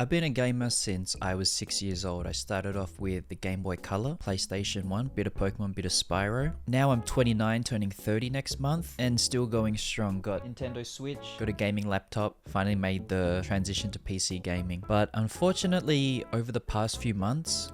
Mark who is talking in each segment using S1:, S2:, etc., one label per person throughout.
S1: I've been a gamer since I was 6 years old. I started off with the Game Boy Color, PlayStation 1, bit of Pokemon, bit of Spyro. Now I'm 29, turning 30 next month, and still going strong. Got Nintendo Switch, got a gaming laptop, finally made the transition to PC gaming. But unfortunately, over the past few months,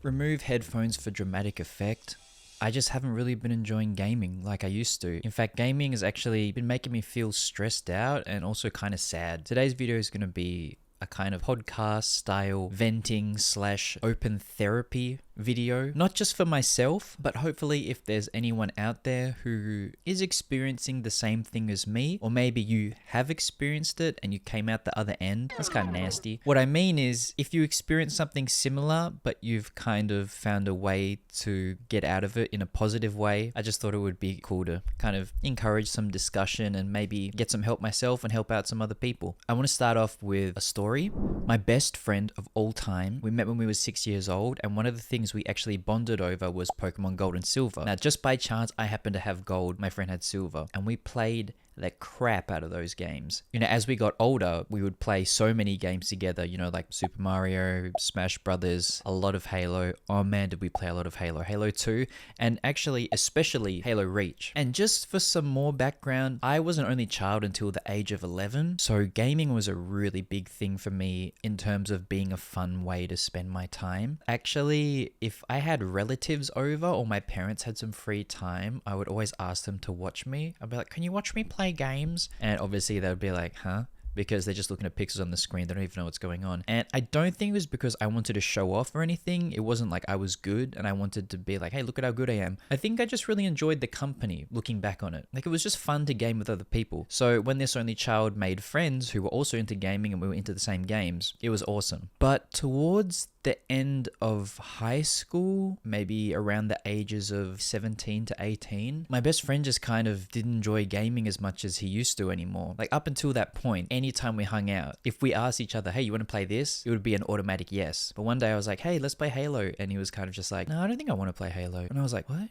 S1: remove headphones for dramatic effect, I just haven't really been enjoying gaming like I used to. In fact, gaming has actually been making me feel stressed out and also kind of sad. Today's video is going to be a kind of podcast style venting / open therapy video, not just for myself, but hopefully if there's anyone out there who is experiencing the same thing as me, or maybe you have experienced it and you came out the other end. That's kind of nasty. What I mean is, if you experience something similar but you've kind of found a way to get out of it in a positive way, I just thought it would be cool to kind of encourage some discussion and maybe get some help myself and help out some other people. I want to start off with a story. My best friend of all time, we met when we were 6 years old, and one of the things we actually bonded over was Pokemon Gold and Silver. Now, just by chance, I happened to have Gold, my friend had Silver, and we played the crap out of those games. You know, as we got older, we would play so many games together, you know, like Super Mario, Smash Brothers, a lot of Halo. Oh man, did we play a lot of Halo. Halo 2, and actually, especially Halo Reach. And just for some more background, I was an only child until the age of 11, so gaming was a really big thing for me in terms of being a fun way to spend my time. Actually, if I had relatives over or my parents had some free time, I would always ask them to watch me. I'd be like, can you watch me play games? And obviously they would be like, huh? Because they're just looking at pixels on the screen. They don't even know what's going on. And I don't think it was because I wanted to show off or anything. It wasn't like I was good and I wanted to be like, hey, look at how good I am. I think I just really enjoyed the company looking back on it. Like, it was just fun to game with other people. So when this only child made friends who were also into gaming and we were into the same games, it was awesome. But towards the end of high school, maybe around the ages of 17 to 18, my best friend just kind of didn't enjoy gaming as much as he used to anymore. Like, up until that point, anytime we hung out, if we asked each other, hey, you want to play this? It would be an automatic yes. But one day I was like, hey, let's play Halo. And he was kind of just like, no, I don't think I want to play Halo. And I was like, what?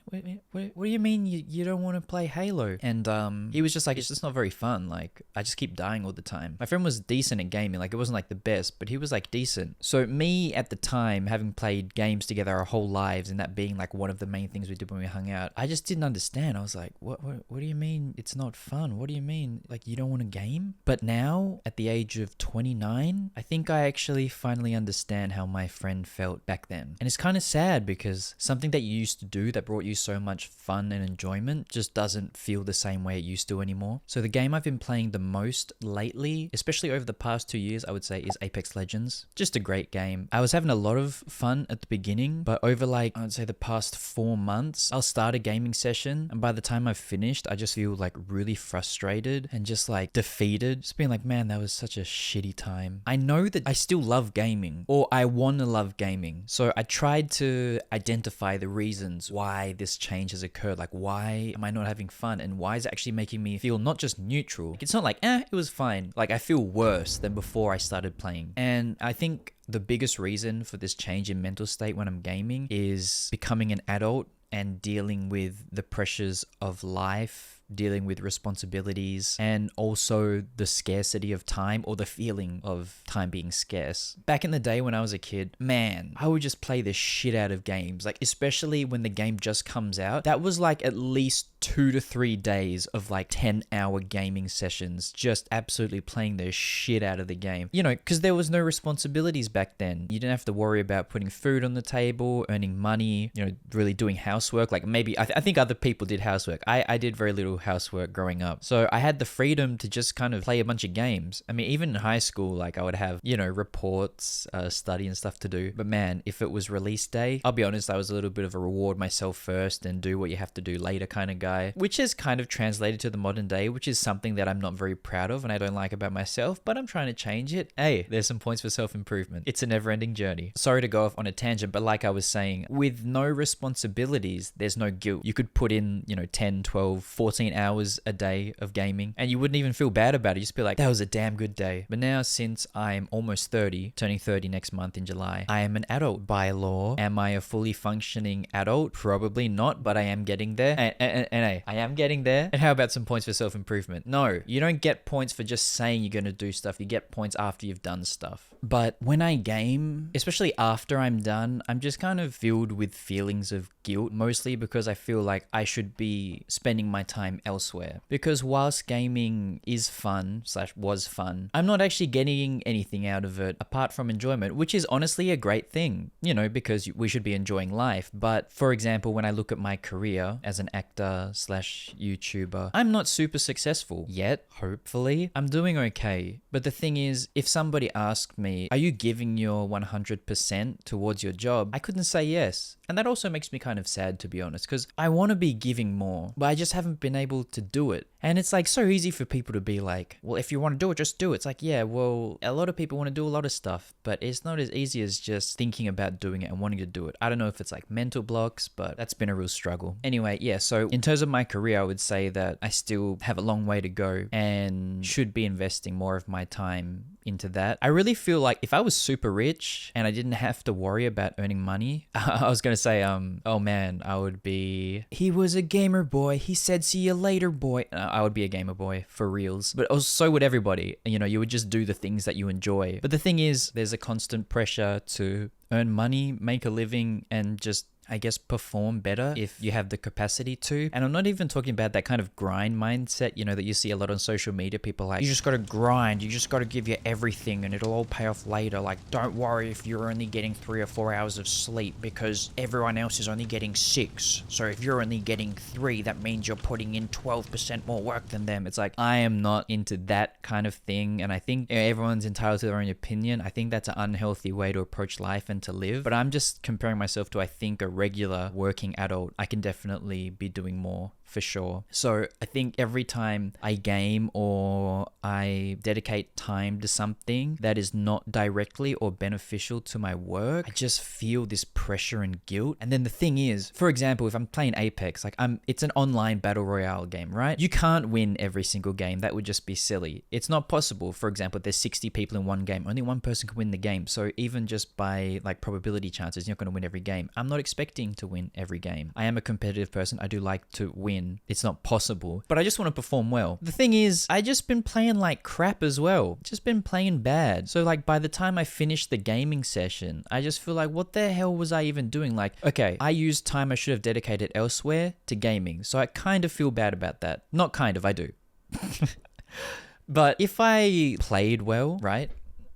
S1: What do you mean you don't want to play Halo? And he was just like, it's just not very fun. Like, I just keep dying all the time. My friend was decent at gaming. Like, it wasn't like the best, but he was like decent. So me at the time, having played games together our whole lives and that being like one of the main things we did when we hung out, I just didn't understand. I was like, what do you mean it's not fun? What do you mean, like, you don't want to game? But now at the age of 29, I think I actually finally understand how my friend felt back then. And it's kind of sad because something that you used to do that brought you so much fun and enjoyment just doesn't feel the same way it used to anymore. So the game I've been playing the most lately, especially over the past 2 years, I would say, is Apex Legends. Just a great game. I was having a lot of fun at the beginning, but over like, I'd say the past 4 months, I'll start a gaming session, and by the time I've finished, I just feel like really frustrated and just like defeated. Just being like, man, that was such a shitty time. I know that I still love gaming, or I want to love gaming. So I tried to identify the reasons why this change has occurred. Like, why am I not having fun? And why is it actually making me feel not just neutral? Like, it's not like, it was fine. Like, I feel worse than before I started playing. And I think the biggest reason for this change in mental state when I'm gaming is becoming an adult and dealing with the pressures of life, dealing with responsibilities, and also the scarcity of time, or the feeling of time being scarce. Back in the day when I was a kid, man, I would just play the shit out of games. Like, especially when the game just comes out, that was like at least 2 to 3 days of like 10-hour gaming sessions, just absolutely playing the shit out of the game. You know, because there was no responsibilities back then. You didn't have to worry about putting food on the table, earning money, you know, really doing housework. Like, maybe, I think other people did housework. I did very little housework growing up. So I had the freedom to just kind of play a bunch of games. I mean, even in high school, like, I would have, you know, reports, study and stuff to do. But man, if it was release day, I'll be honest, I was a little bit of a reward myself first and do what you have to do later kind of guy, which is kind of translated to the modern day, which is something that I'm not very proud of and I don't like about myself, but I'm trying to change it. Hey, there's some points for self-improvement. It's a never-ending journey. Sorry to go off on a tangent, but like I was saying, with no responsibilities, there's no guilt. You could put in, you know, 10, 12, 14 15 hours a day of gaming and you wouldn't even feel bad about it. You just be like, that was a damn good day. But now since I'm almost 30, turning 30 next month in July, I am an adult by law. Am I a fully functioning adult? Probably not, but I am getting there. And hey, I am getting there. And how about some points for self-improvement? No, you don't get points for just saying you're going to do stuff. You get points after you've done stuff. But when I game, especially after I'm done, I'm just kind of filled with feelings of guilt, mostly because I feel like I should be spending my time elsewhere. Because whilst gaming is fun / was fun, I'm not actually getting anything out of it apart from enjoyment, which is honestly a great thing, you know, because we should be enjoying life. But for example, when I look at my career as an actor / YouTuber, I'm not super successful yet. Hopefully I'm doing okay. But the thing is, if somebody asked me, are you giving your 100% towards your job? I couldn't say yes. And that also makes me kind of sad, to be honest, because I want to be giving more, but I just haven't been able to do it. And it's like so easy for people to be like, well, if you want to do it, just do it. It's like, yeah, well, a lot of people want to do a lot of stuff, but it's not as easy as just thinking about doing it and wanting to do it. I don't know if it's like mental blocks, but that's been a real struggle. Anyway, yeah, so in terms of my career, I would say that I still have a long way to go and should be investing more of my time into that. I really feel like if I was super rich and I didn't have to worry about earning money, I was going to say, oh man, I would be, he was a gamer boy. He said, see you later, boy. I would be a gamer boy for reals, but so would everybody. You know, you would just do the things that you enjoy. But the thing is, there's a constant pressure to earn money, make a living, and just, I guess, perform better if you have the capacity to. And I'm not even talking about that kind of grind mindset, you know, that you see a lot on social media. People like, you just got to grind, you just got to give you everything and it'll all pay off later. Like, don't worry if you're only getting 3 or 4 hours of sleep because everyone else is only getting 6. So if you're only getting 3, that means you're putting in 12% more work than them. It's like, I am not into that kind of thing. And I think everyone's entitled to their own opinion. I think that's an unhealthy way to approach life and to live. But I'm just comparing myself to, I think, a regular working adult. I can definitely be doing more for sure. So I think every time I game or I dedicate time to something that is not directly or beneficial to my work, I just feel this pressure and guilt. And then the thing is, for example, if I'm playing Apex, like it's an online battle royale game, right? You can't win every single game. That would just be silly. It's not possible. For example, if there's 60 people in one game, only one person can win the game. So even just by like probability chances, you're not going to win every game. I'm not expecting to win every game. I am a competitive person. I do like to win. It's not possible, but I just want to perform well. The thing is, I just been playing like crap as well. Just been playing bad. So like by the time I finish the gaming session, I just feel like, what the hell was I even doing? Like, okay, I used time I should have dedicated elsewhere to gaming. So I kind of feel bad about that. Not kind of, I do. But if I played well, right?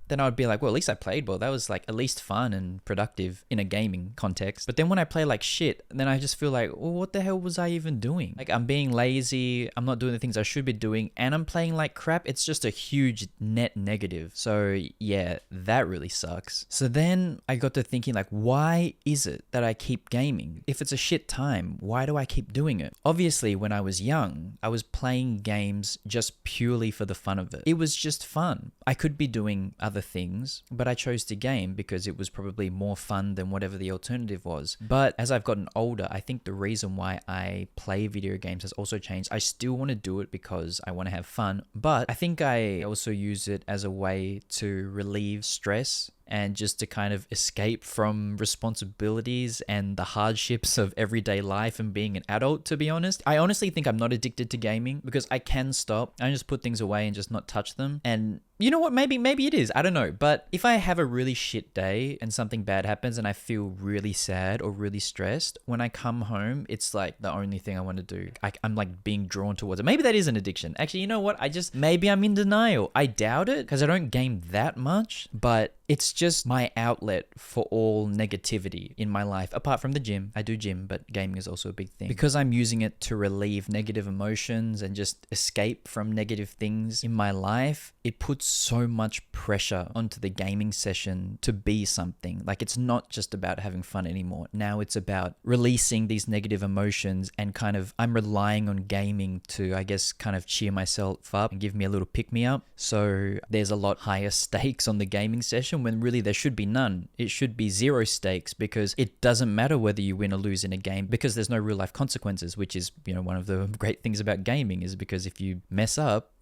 S1: Then I would be like, well, at least I played well. That was like at least fun and productive in a gaming context. But then when I play like shit, then I just feel like, well, what the hell was I even doing? Like, I'm being lazy. I'm not doing the things I should be doing. And I'm playing like crap. It's just a huge net negative. So yeah, that really sucks. So then I got to thinking like, why is it that I keep gaming? If it's a shit time, why do I keep doing it? Obviously, when I was young, I was playing games just purely for the fun of it. It was just fun. I could be doing other things, but I chose to game because it was probably more fun than whatever the alternative was. But as I've gotten older, I think the reason why I play video games has also changed. I still want to do it because I want to have fun, but I think I also use it as a way to relieve stress and just to kind of escape from responsibilities and the hardships of everyday life and being an adult, to be honest. I honestly think I'm not addicted to gaming because I can stop. I just put things away and just not touch them. And you know what? Maybe it is. I don't know. But if I have a really shit day and something bad happens and I feel really sad or really stressed, when I come home, it's like the only thing I want to do. I'm like being drawn towards it. Maybe that is an addiction. Actually, you know what? Maybe I'm in denial. I doubt it because I don't game that much, but it's just my outlet for all negativity in my life. Apart from the gym. I do gym, but gaming is also a big thing. Because I'm using it to relieve negative emotions and just escape from negative things in my life, it puts so much pressure onto the gaming session to be something. Like, it's not just about having fun anymore. Now it's about releasing these negative emotions and kind of, I'm relying on gaming to, I guess, kind of cheer myself up and give me a little pick me up. So there's a lot higher stakes on the gaming session, competition when really there should be none. It should be zero stakes, because it doesn't matter whether you win or lose in a game, because there's no real life consequences, which is, one of the great things about gaming, is because if you mess up,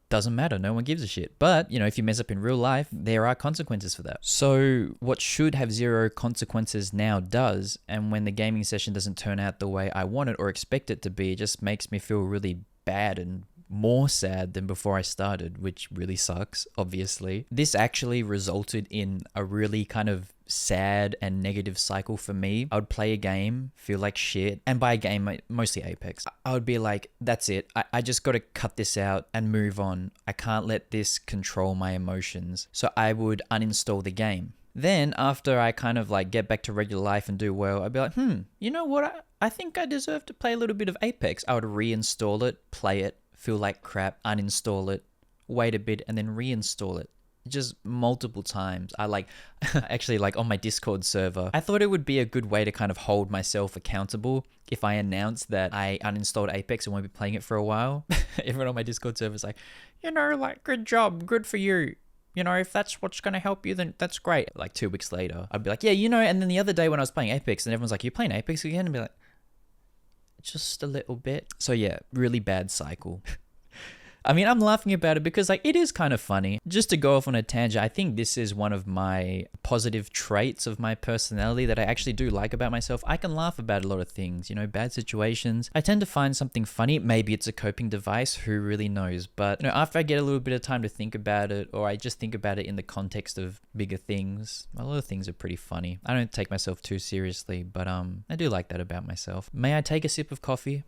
S1: doesn't matter. No one gives a shit. But, if you mess up in real life, there are consequences for that. So what should have zero consequences now does. And when the gaming session doesn't turn out the way I want it or expect it to be, it just makes me feel really bad and more sad than before I started, which really sucks, obviously. This actually resulted in a really kind of sad and negative cycle for me. I would play a game, feel like shit, and by a game, mostly Apex, I would be like, that's it. I just got to cut this out and move on. I can't let this control my emotions. So I would uninstall the game. Then after I kind of like get back to regular life and do well, I'd be like, you know what? I think I deserve to play a little bit of Apex. I would reinstall it, play it, feel like crap, uninstall it, wait a bit, and then reinstall it. Just multiple times. I actually on my Discord server, I thought it would be a good way to kind of hold myself accountable if I announced that I uninstalled Apex and won't be playing it for a while. Everyone on my Discord server is like, good job, good for you. If that's what's going to help you, then that's great. 2 weeks later, I'd be like, yeah, and then the other day when I was playing Apex, and everyone's like, you're playing Apex again? And be like, just a little bit. So yeah, really bad cycle. I mean, I'm laughing about it because it is kind of funny. Just to go off on a tangent, I think this is one of my positive traits of my personality that I actually do like about myself. I can laugh about a lot of things, bad situations. I tend to find something funny. Maybe it's a coping device, who really knows? But after I get a little bit of time to think about it, or I just think about it in the context of bigger things, a lot of things are pretty funny. I don't take myself too seriously, but I do like that about myself. May I take a sip of coffee?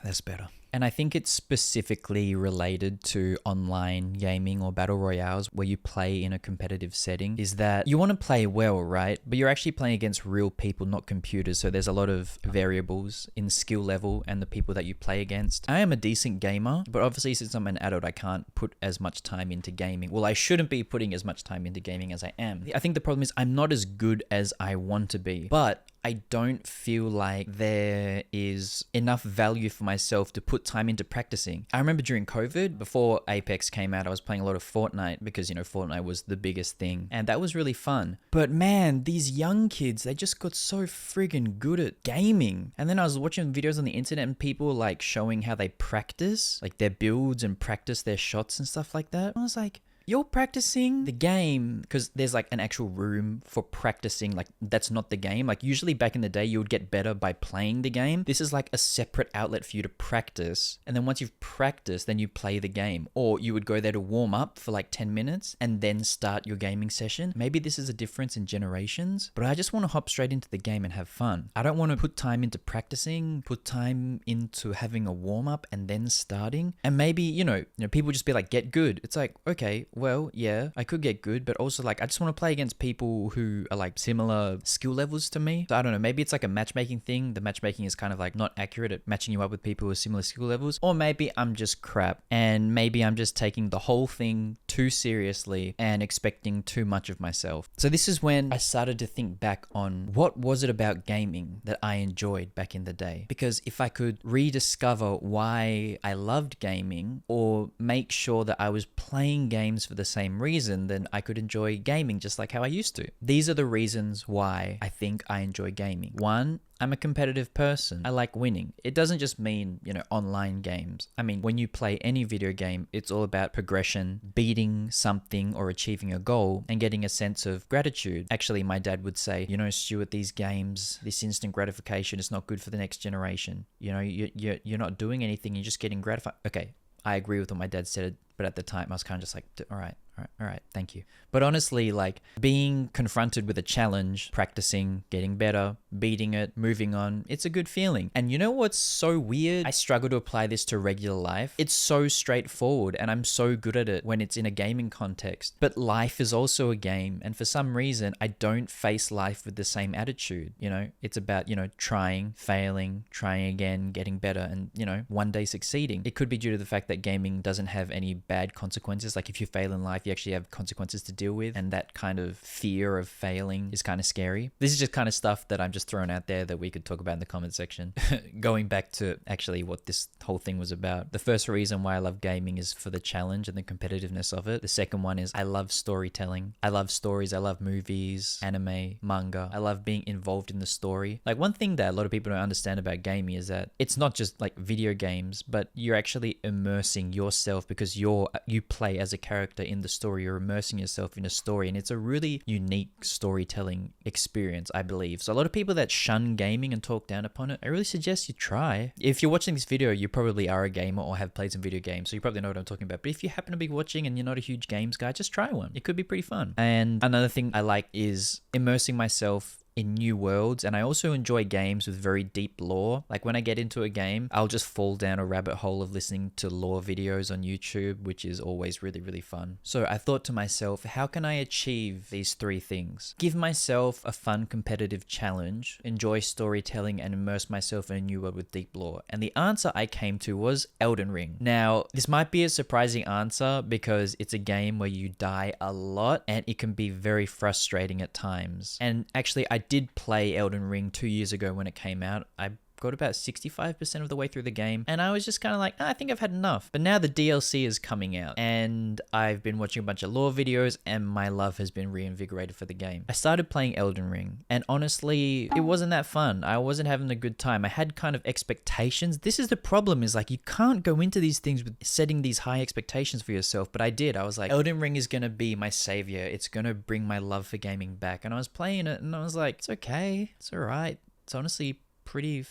S1: That's better. And I think it's specifically related to online gaming or battle royales where you play in a competitive setting, is that you want to play well, right? But you're actually playing against real people, not computers. So there's a lot of variables in skill level and the people that you play against. I am a decent gamer, but obviously since I'm an adult, I can't put as much time into gaming. Well, I shouldn't be putting as much time into gaming as I am. I think the problem is I'm not as good as I want to be, but I don't feel like there is enough value for myself to put time into practicing. I remember during COVID, before Apex came out, I was playing a lot of Fortnite because, Fortnite was the biggest thing. And that was really fun. But man, these young kids, they just got so friggin' good at gaming. And then I was watching videos on the internet and people showing how they practice, their builds and practice their shots and stuff like that. I was like, you're practicing the game, because there's an actual room for practicing. That's not the game. Usually back in the day, you would get better by playing the game. This is a separate outlet for you to practice. And then once you've practiced, then you play the game. Or you would go there to warm up for 10 minutes and then start your gaming session. Maybe this is a difference in generations, but I just want to hop straight into the game and have fun. I don't want to put time into practicing, put time into having a warm up and then starting. And maybe, people just be like, get good. It's like, okay, well, yeah, I could get good, but also I just want to play against people who are similar skill levels to me. So I don't know, maybe it's a matchmaking thing. The matchmaking is kind of not accurate at matching you up with people with similar skill levels. Or maybe I'm just crap, and maybe I'm just taking the whole thing too seriously and expecting too much of myself. So this is when I started to think back on what was it about gaming that I enjoyed back in the day. Because if I could rediscover why I loved gaming, or make sure that I was playing games for the same reason, then I could enjoy gaming just like how I used to. These are the reasons why I think I enjoy gaming. One, I'm a competitive person. I like winning. It doesn't just mean, online games. I mean, when you play any video game, it's all about progression, beating something or achieving a goal, and getting a sense of gratitude. Actually, my dad would say, Stuart, these games, this instant gratification is not good for the next generation. You're not doing anything. You're just getting gratified. Okay, I agree with what my dad said, but at the time I was kind of just like, all right, thank you. But honestly, being confronted with a challenge, practicing, getting better, beating it, moving on, it's a good feeling. And you know what's so weird? I struggle to apply this to regular life. It's so straightforward and I'm so good at it when it's in a gaming context. But life is also a game. And for some reason, I don't face life with the same attitude. It's about, trying, failing, trying again, getting better, and, one day succeeding. It could be due to the fact that gaming doesn't have any bad consequences. Like if you fail in life, you actually have consequences to deal with, and that kind of fear of failing is kind of scary. This is just kind of stuff that I'm just throwing out there that we could talk about in the comment section. Going back to actually what this whole thing was about. The first reason why I love gaming is for the challenge and the competitiveness of it. The second one is I love storytelling. I love stories. I love movies, anime, manga. I love being involved in the story. Like one thing that a lot of people don't understand about gaming is that it's not just like video games, but you're actually immersing yourself because you play as a character in the story. You're immersing yourself in a story, and it's a really unique storytelling experience, I believe. So a lot of people that shun gaming and talk down upon it, I really suggest you try. If you're watching this video, you probably are a gamer or have played some video games, so you probably know what I'm talking about. But if you happen to be watching and you're not a huge games guy, just try one. It could be pretty fun. And another thing I like is immersing myself in new worlds, and I also enjoy games with very deep lore. Like when I get into a game, I'll just fall down a rabbit hole of listening to lore videos on YouTube, which is always really, really fun. So I thought to myself, how can I achieve these three things? Give myself a fun competitive challenge, enjoy storytelling, and immerse myself in a new world with deep lore. And the answer I came to was Elden Ring. Now, this might be a surprising answer because it's a game where you die a lot and it can be very frustrating at times. And actually, I did play Elden Ring 2 years ago when it came out. I got about 65% of the way through the game, and I was just kind of like, I think I've had enough. But now the DLC is coming out, and I've been watching a bunch of lore videos, and my love has been reinvigorated for the game. I started playing Elden Ring, and honestly, it wasn't that fun. I wasn't having a good time. I had kind of expectations. This is the problem, is like you can't go into these things with setting these high expectations for yourself, but I did. I was like, Elden Ring is going to be my savior. It's going to bring my love for gaming back. And I was playing it, and I was like, it's okay. It's all right. It's honestly pretty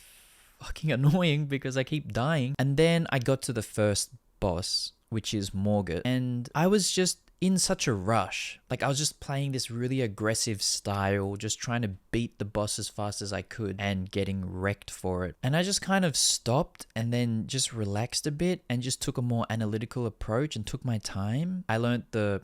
S1: fucking annoying because I keep dying. And then I got to the first boss, which is Morgott, and I was just in such a rush. Like I was just playing this really aggressive style, just trying to beat the boss as fast as I could and getting wrecked for it. And I just kind of stopped and then just relaxed a bit and just took a more analytical approach and took my time. I learned the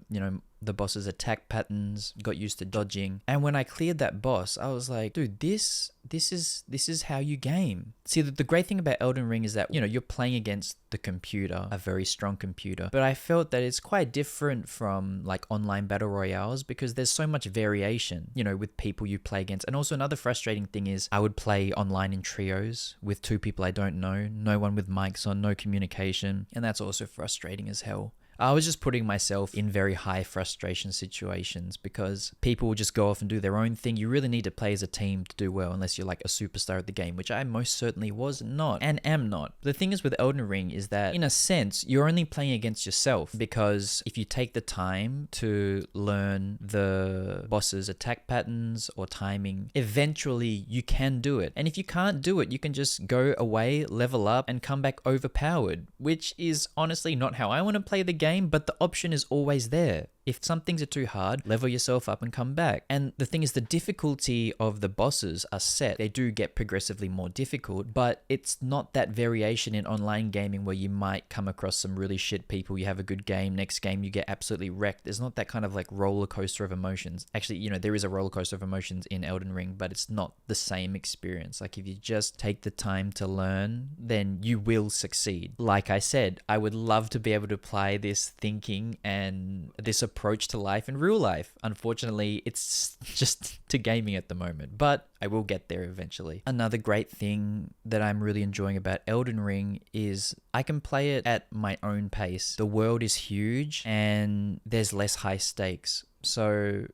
S1: boss's attack patterns, got used to dodging. And when I cleared that boss, I was like, dude, this is how you game. See, the great thing about Elden Ring is that, you're playing against the computer, a very strong computer. But I felt that it's quite different from like online battle royales because there's so much variation, with people you play against. And also another frustrating thing is I would play online in trios with two people I don't know, no one with mics on, no communication. And that's also frustrating as hell. I was just putting myself in very high frustration situations because people will just go off and do their own thing. You really need to play as a team to do well unless you're like a superstar at the game, which I most certainly was not and am not. The thing is with Elden Ring is that in a sense, you're only playing against yourself because if you take the time to learn the boss's attack patterns or timing, eventually you can do it. And if you can't do it, you can just go away, level up, and come back overpowered, which is honestly not how I want to play the game. But the option is always there. If some things are too hard, level yourself up and come back. And the thing is, the difficulty of the bosses are set. They do get progressively more difficult, but it's not that variation in online gaming where you might come across some really shit people. You have a good game, next game you get absolutely wrecked. There's not that kind of like roller coaster of emotions. Actually, there is a roller coaster of emotions in Elden Ring, but it's not the same experience. Like if you just take the time to learn, then you will succeed. Like I said, I would love to be able to apply this thinking and this approach to life in real life. Unfortunately, it's just to gaming at the moment, but I will get there eventually. Another great thing that I'm really enjoying about Elden Ring is I can play it at my own pace. The world is huge and there's less high stakes. So,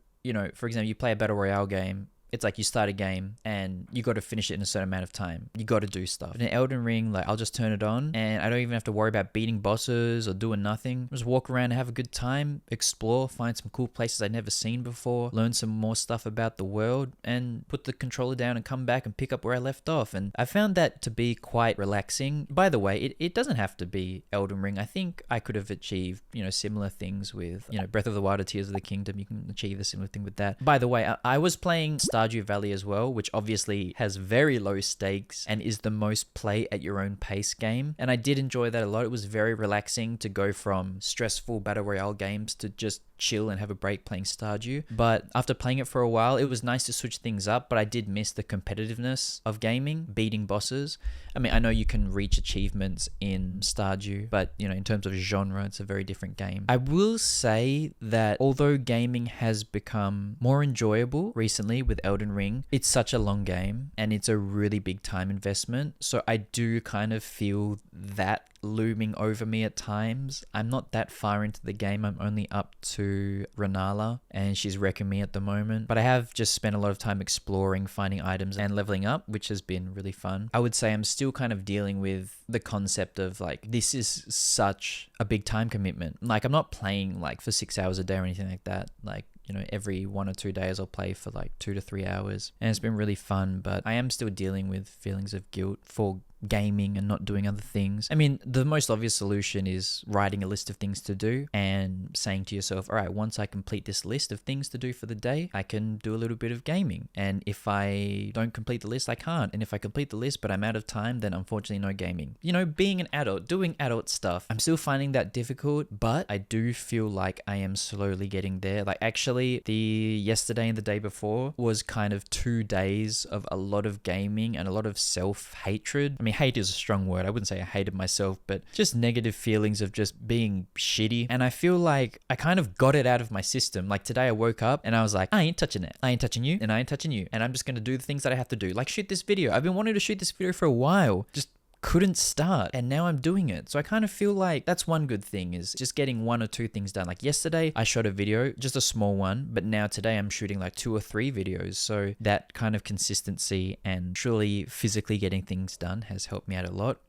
S1: for example, you play a battle royale game, it's like you start a game and you got to finish it in a certain amount of time. You got to do stuff. In Elden Ring, like I'll just turn it on and I don't even have to worry about beating bosses or doing nothing. Just walk around and have a good time, explore, find some cool places I'd never seen before, learn some more stuff about the world, and put the controller down and come back and pick up where I left off. And I found that to be quite relaxing. By the way, it doesn't have to be Elden Ring. I think I could have achieved, similar things with, Breath of the Wild or Tears of the Kingdom. You can achieve a similar thing with that. By the way, I was playing Stardew Stardew Valley as well, which obviously has very low stakes and is the most play at your own pace game. And I did enjoy that a lot. It was very relaxing to go from stressful battle royale games to just chill and have a break playing Stardew. But after playing it for a while, it was nice to switch things up, but I did miss the competitiveness of gaming, beating bosses. I mean, I know you can reach achievements in Stardew, but in terms of genre, it's a very different game. I will say that although gaming has become more enjoyable recently with Elden Ring, it's such a long game and it's a really big time investment. So I do kind of feel that looming over me at times. I'm not that far into the game. I'm only up to Renala and she's wrecking me at the moment. But I have just spent a lot of time exploring, finding items and leveling up, which has been really fun. I would say I'm still kind of dealing with the concept of like, this is such a big time commitment. Like I'm not playing like for 6 hours a day or anything like that. Like, every 1 or 2 days I'll play for like 2 to 3 hours. And it's been really fun, but I am still dealing with feelings of guilt for gaming and not doing other things. I mean, the most obvious solution is writing a list of things to do and saying to yourself, all right, once I complete this list of things to do for the day, I can do a little bit of gaming. And if I don't complete the list, I can't. And if I complete the list, but I'm out of time, then unfortunately no gaming. Being an adult, doing adult stuff, I'm still finding that difficult, but I do feel like I am slowly getting there. Like actually the yesterday and the day before was kind of 2 days of a lot of gaming and a lot of self-hatred. I mean, hate is a strong word. I wouldn't say I hated myself, but just negative feelings of just being shitty. And I feel like I kind of got it out of my system. Like today I woke up and I was like, I ain't touching it. I ain't touching you and I ain't touching you. And I'm just going to do the things that I have to do. Like shoot this video. I've been wanting to shoot this video for a while. Just couldn't start and now I'm doing it. So I kind of feel like that's one good thing is just getting 1 or 2 things done. Like yesterday I shot a video, just a small one, but now today I'm shooting like 2 or 3 videos. So that kind of consistency and truly physically getting things done has helped me out a lot.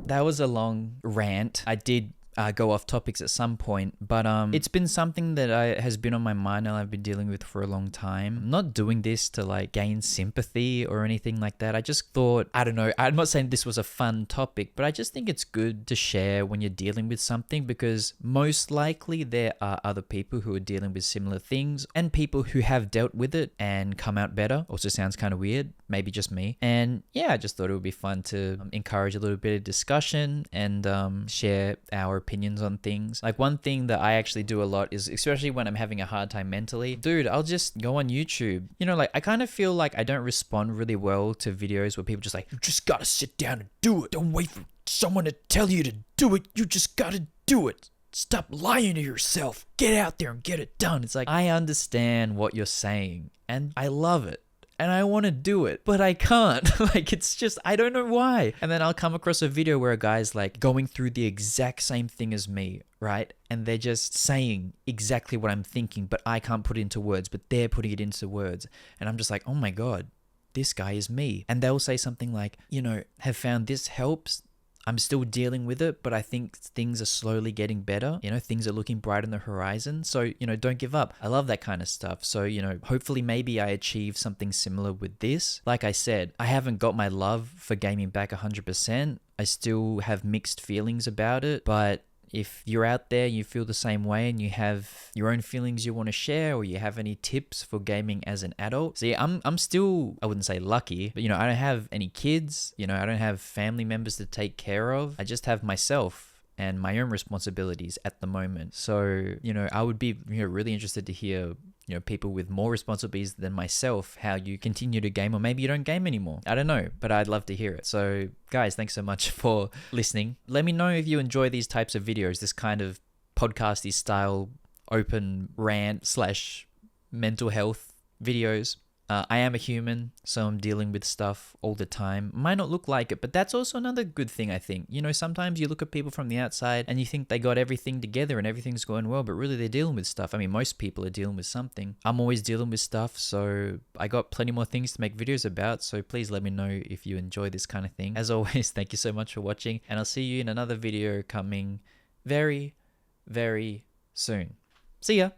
S1: That was a long rant. I did go off topics at some point, but it's been something that has been on my mind and I've been dealing with for a long time. I'm not doing this to like gain sympathy or anything like that. I just thought, I don't know, I'm not saying this was a fun topic, but I just think it's good to share when you're dealing with something because most likely there are other people who are dealing with similar things and people who have dealt with it and come out better. Also sounds kind of weird, maybe just me. And yeah, I just thought it would be fun to encourage a little bit of discussion and share our opinions on things. Like one thing that I actually do a lot is, especially when I'm having a hard time mentally, dude, I'll just go on YouTube. Like I kind of feel like I don't respond really well to videos where people just like, you just gotta sit down and do it. Don't wait for someone to tell you to do it. You just gotta do it. Stop lying to yourself. Get out there and get it done. It's like, I understand what you're saying and I love it. And I want to do it, but I can't. Like, it's just, I don't know why. And then I'll come across a video where a guy's like going through the exact same thing as me, right? And they're just saying exactly what I'm thinking, but I can't put it into words, but they're putting it into words. And I'm just like, oh my God, this guy is me. And they'll say something like, have found this helps. I'm still dealing with it, but I think things are slowly getting better. Things are looking bright on the horizon. So, don't give up. I love that kind of stuff. So, hopefully maybe I achieve something similar with this. Like I said, I haven't got my love for gaming back 100%. I still have mixed feelings about it, but if you're out there, you feel the same way and you have your own feelings you want to share or you have any tips for gaming as an adult. See, I'm still, I wouldn't say lucky, but I don't have any kids, I don't have family members to take care of. I just have myself and my own responsibilities at the moment. So, I would be really interested to hear people with more responsibilities than myself, how you continue to game, or maybe you don't game anymore. I don't know, but I'd love to hear it. So guys, thanks so much for listening. Let me know if you enjoy these types of videos, this kind of podcasty style, open rant / mental health videos. I am a human, so I'm dealing with stuff all the time. Might not look like it, but that's also another good thing, I think. Sometimes you look at people from the outside and you think they got everything together and everything's going well, but really they're dealing with stuff. I mean, most people are dealing with something. I'm always dealing with stuff, so I got plenty more things to make videos about, so please let me know if you enjoy this kind of thing. As always, thank you so much for watching, and I'll see you in another video coming very, very soon. See ya!